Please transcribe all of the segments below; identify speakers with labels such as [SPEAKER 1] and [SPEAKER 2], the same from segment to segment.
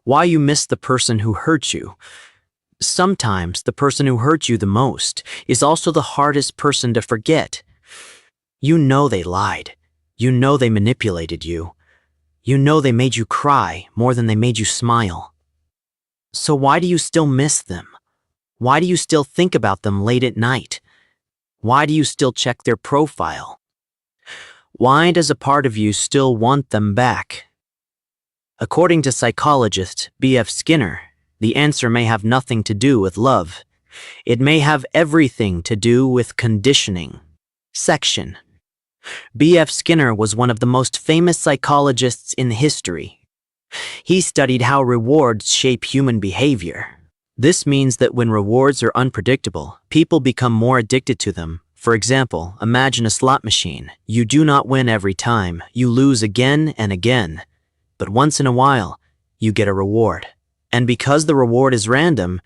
[SPEAKER 1] why you miss the person who hurt you. Sometimes the person who hurt you the most is also the hardest person to forget. You know they lied. You know they manipulated you. You know they made you cry more than they made you smile. So why do you still miss them? Why do you still think about them late at night? Why do you still check their profile? Why does a part of you still want them back? According to psychologist B.F. Skinner, the answer may have nothing to do with love. It may have everything to do with conditioning. Section. B.F. Skinner was one of the most famous psychologists in history. He studied how rewards shape human behavior. This means that when rewards are unpredictable, people become more addicted to them. For example, imagine a slot machine. You do not win every time. You lose again and again. But once in a while, you get a reward. And because the reward is random,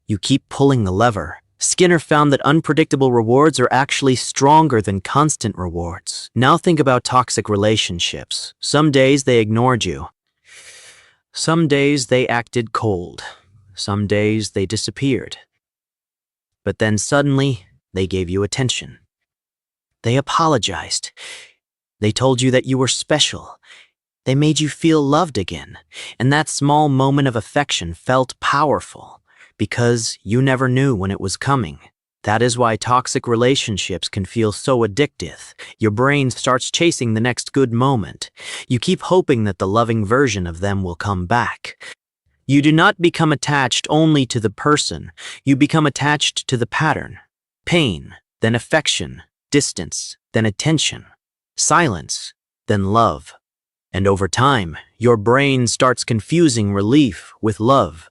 [SPEAKER 1] you keep pulling the lever. Skinner found that unpredictable rewards are actually stronger than constant rewards. Now think about toxic relationships. Some days they ignored you. Some days they acted cold. Some days they disappeared. But then suddenly, they gave you attention. They apologized. They told you that you were special. They made you feel loved again. And that small moment of affection felt powerful because you never knew when it was coming. That is why toxic relationships can feel so addictive. Your brain starts chasing the next good moment. You keep hoping that the loving version of them will come back. You do not become attached only to the person. You become attached to the pattern. Pain, then affection, distance, then attention, silence, then love. And over time, your brain starts confusing relief with love.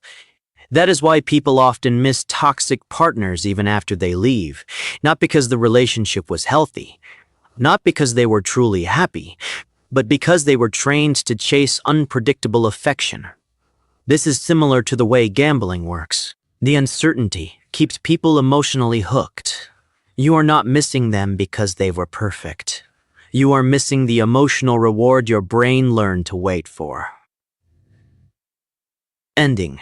[SPEAKER 1] That is why people often miss toxic partners even after they leave. Not because the relationship was healthy, not because they were truly happy, but because they were trained to chase unpredictable affection. This is similar to the way gambling works. The uncertainty keeps people emotionally hooked. You are not missing them because they were perfect. You are missing the emotional reward your brain learned to wait for. Ending.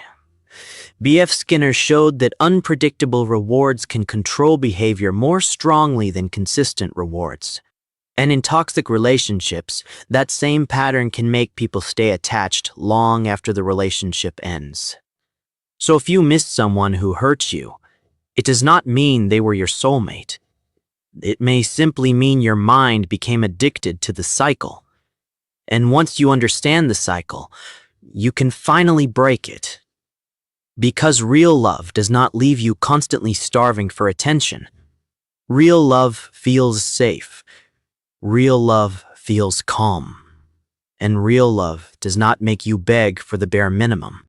[SPEAKER 1] B.F. Skinner showed that unpredictable rewards can control behavior more strongly than consistent rewards. And in toxic relationships, that same pattern can make people stay attached long after the relationship ends. So if you miss someone who hurts you, it does not mean they were your soulmate. It may simply mean your mind became addicted to the cycle. And once you understand the cycle, you can finally break it. Because real love does not leave you constantly starving for attention. Real love feels safe. Real love feels calm. And real love does not make you beg for the bare minimum.